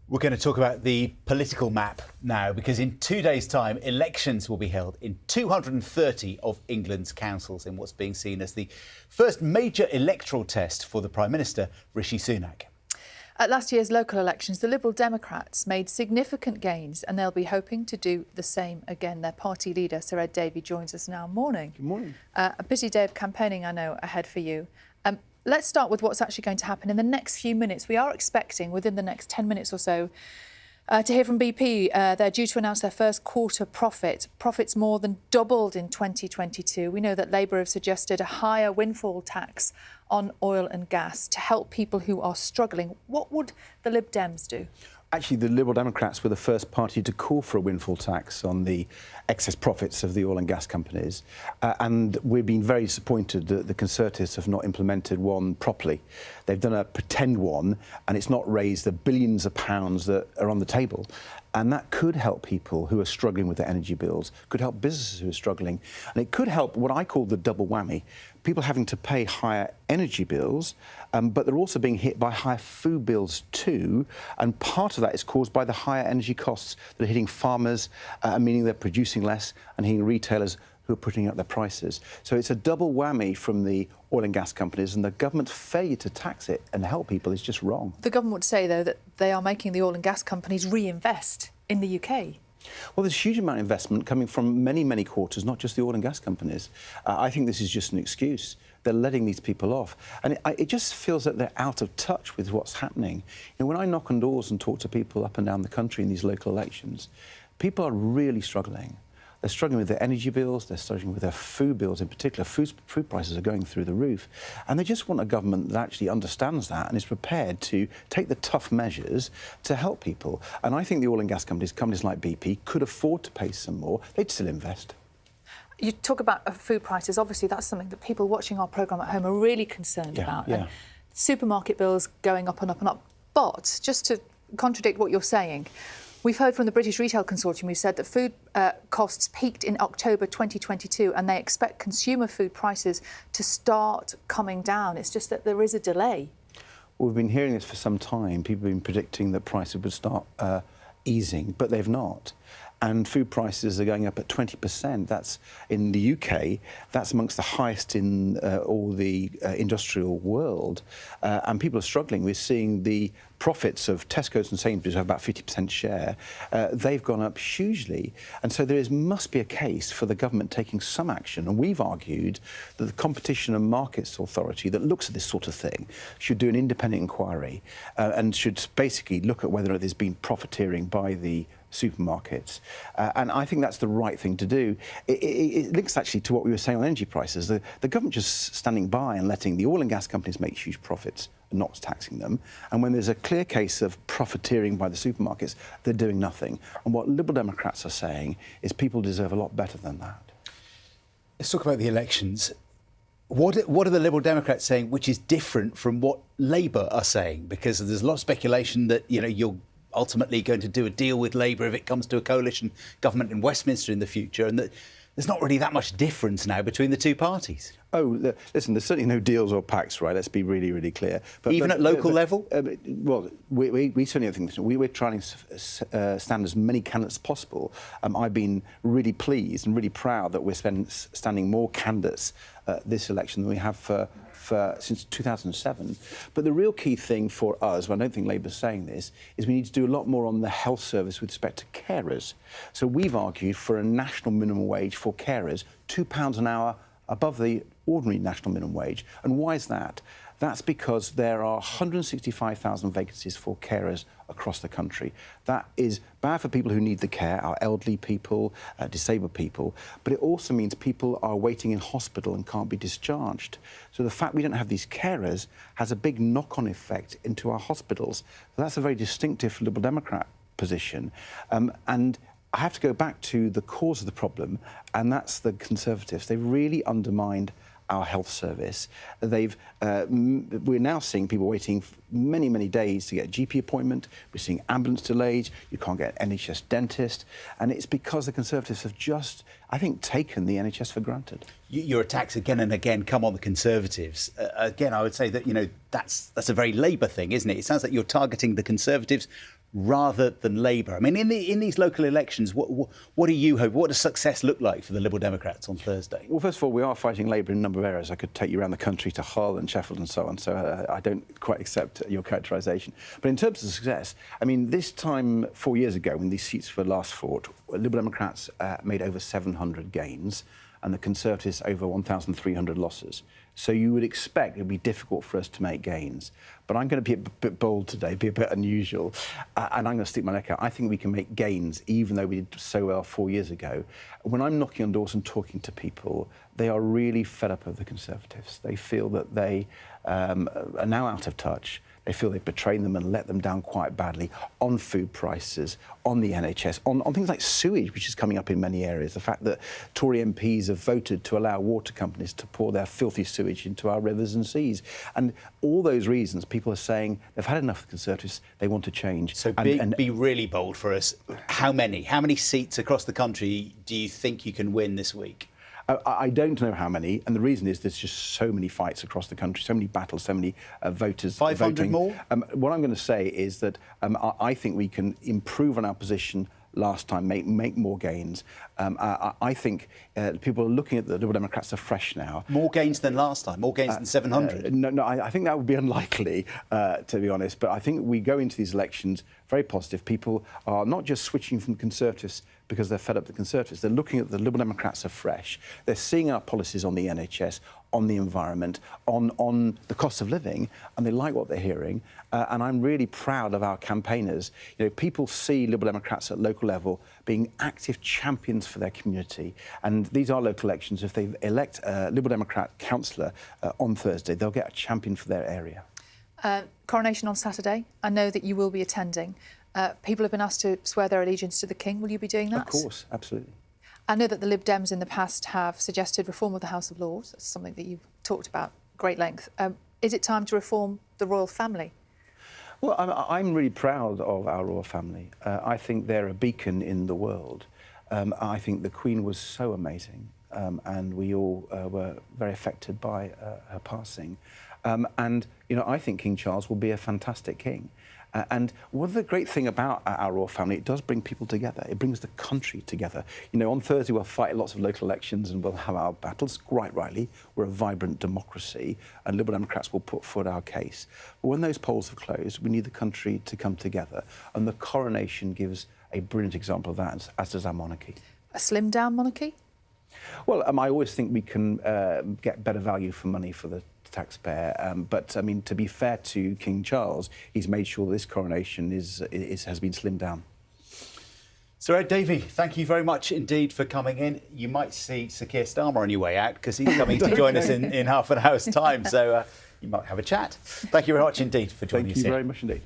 We're going to talk about the political map now, because in 2 days' time, elections will be held in 230 of England's councils in what's being seen as the first major electoral test for the Prime Minister, Rishi Sunak. At last year's local elections, the Liberal Democrats made significant gains and they'll be hoping to do the same again. Their party leader, Sir Ed Davey, joins us now. Morning. Good morning. A busy day of campaigning, I know, ahead for you. Let's start with what's actually going to happen in the next few minutes. We are expecting, within the next 10 minutes or so, to hear from BP. They're due to announce their first quarter profit. Profits more than doubled in 2022. We know that Labour have suggested a higher windfall tax on oil and gas to help people who are struggling. What would the Lib Dems do? Actually, the Liberal Democrats were the first party to call for a windfall tax on the excess profits of the oil and gas companies. And we've been very disappointed that the Conservatives have not implemented one properly. They've done a pretend one, and it's not raised the billions of pounds that are on the table. And that could help people who are struggling with their energy bills, could help businesses who are struggling. And it could help what I call the double whammy, people having to pay higher energy bills, but they're also being hit by higher food bills too. And part of that is caused by the higher energy costs that are hitting farmers, meaning they're producing less, and hitting retailers who are putting up their prices. So it's a double whammy from the oil and gas companies, and the government's failure to tax it and help people is just wrong. The government would say, though, that they are making the oil and gas companies reinvest in the UK. Well, there's a huge amount of investment coming from many, many quarters, not just the oil and gas companies. I think this is just an excuse. They're letting these people off. And it just feels that they're out of touch with what's happening. You know, when I knock on doors and talk to people up and down the country in these local elections, people are really struggling. They're struggling with their energy bills, they're struggling with their food bills in particular. Food prices are going through the roof. And they just want a government that actually understands that and is prepared to take the tough measures to help people. And I think the oil and gas companies like BP, could afford to pay some more. They'd still invest. You talk about food prices. Obviously, that's something that people watching our programme at home are really concerned about. Yeah. And supermarket bills going up and up and up. But just to contradict what you're saying, we've heard from the British Retail Consortium who said that food costs peaked in October 2022 and they expect consumer food prices to start coming down. It's just that there is a delay. Well, we've been hearing this for some time. People have been predicting that prices would start easing, but they've not. And food prices are going up at 20%. That's in the UK. That's amongst the highest in all the industrial world. And people are struggling. We're seeing the profits of Tesco's and Sainsbury's have about 50% share. They've gone up hugely. And so there must be a case for the government taking some action. And we've argued that the Competition and Markets Authority that looks at this sort of thing should do an independent inquiry and should basically look at whether there's been profiteering by the supermarkets. And I think that's the right thing to do. It links actually to what we were saying on energy prices. The government just standing by and letting the oil and gas companies make huge profits and not taxing them. And when there's a clear case of profiteering by the supermarkets, they're doing nothing. And what Liberal Democrats are saying is people deserve a lot better than that. Let's talk about the elections. What are the Liberal Democrats saying which is different from what Labour are saying? Because there's a lot of speculation that, you know, you're ultimately going to do a deal with Labour if it comes to a coalition government in Westminster in the future, and that there's not really that much difference now between the two parties. Oh, listen, there's certainly no deals or pacts, right? Let's be really, really clear. Even at local level? Well, we certainly think this. We're trying to stand as many candidates as possible. I've been really pleased and really proud that we're standing more candidates this election than we have since 2007. But the real key thing for us, and I don't think Labour's saying this, is we need to do a lot more on the health service with respect to carers. So we've argued for a national minimum wage for carers, £2 an hour above the ordinary national minimum wage. And why is that? That's because there are 165,000 vacancies for carers across the country. That is bad for people who need the care, our elderly people, disabled people, but it also means people are waiting in hospital and can't be discharged. So the fact we don't have these carers has a big knock-on effect into our hospitals. So that's a very distinctive Liberal Democrat position. And I have to go back to the cause of the problem, and that's the Conservatives. They've really undermined our health service. We're now seeing people waiting many, many days to get a GP appointment. We're seeing ambulance delays. You can't get an NHS dentist. And it's because the Conservatives have just, I think, taken the NHS for granted. Your attacks again and again come on the Conservatives. Again, I would say that, you know, that's a very Labour thing, isn't it? It sounds like you're targeting the Conservatives rather than Labour? I mean, in these local elections, what do you hope? What does success look like for the Liberal Democrats on Thursday? Well, first of all, we are fighting Labour in a number of areas. I could take you around the country to Hull and Sheffield and so on, so I don't quite accept your characterisation. But in terms of success, I mean, this time 4 years ago, when these seats were last fought, Liberal Democrats made over 700 gains, and the Conservatives over 1,300 losses. So you would expect it would be difficult for us to make gains. But I'm going to be a bit bold today, be a bit unusual, and I'm going to stick my neck out. I think we can make gains, even though we did so well 4 years ago. When I'm knocking on doors and talking to people, they are really fed up of the Conservatives. They feel that they are now out of touch. They feel they've betrayed them and let them down quite badly on food prices, on the NHS, on things like sewage, which is coming up in many areas. The fact that Tory MPs have voted to allow water companies to pour their filthy sewage into our rivers and seas. And all those reasons, people are saying they've had enough of the Conservatives, they want to change. So be really bold for us. How many seats across the country do you think you can win this week? I don't know how many, and the reason is there's just so many fights across the country, so many battles, so many voters 500 voting. more? What I'm going to say is that I think we can improve on our position last time, make more gains. I think people are looking at the Liberal Democrats afresh now. More gains than last time? More gains than 700? No, I think that would be unlikely, to be honest. But I think we go into these elections very positive. People are not just switching from Conservatives because they're fed up with the Conservatives. They're looking at the Liberal Democrats afresh. They're seeing our policies on the NHS, on the environment, on the cost of living, and they like what they're hearing. And I'm really proud of our campaigners. You know, people see Liberal Democrats at local level being active champions for their community. And these are local elections. If they elect a Liberal Democrat councillor on Thursday, they'll get a champion for their area. Coronation on Saturday. I know that you will be attending. People have been asked to swear their allegiance to the King. Will you be doing that? Of course, absolutely. I know that the Lib Dems in the past have suggested reform of the House of Lords. That's something that you've talked about at great length. Is it time to reform the royal family? Well, I'm really proud of our royal family. I think they're a beacon in the world. I think the Queen was so amazing, and we all were very affected by her passing. And, you know, I think King Charles will be a fantastic king. And one of the great thing about our royal family, it does bring people together. It brings the country together. You know, on Thursday we'll fight lots of local elections and we'll have our battles, quite rightly. We're a vibrant democracy and Liberal Democrats will put forward our case. But when those polls have closed, we need the country to come together. And the coronation gives a brilliant example of that, as does our monarchy. A slimmed down monarchy? Well, I always think we can get better value for money for the taxpayer. But I mean, to be fair to King Charles, he's made sure this coronation has been slimmed down. Sir Ed Davey, thank you very much indeed for coming in. You might see Sir Keir Starmer on your way out because he's coming to join us in half an hour's time. So you might have a chat. Thank you very much indeed for joining us. Thank you here. very much indeed.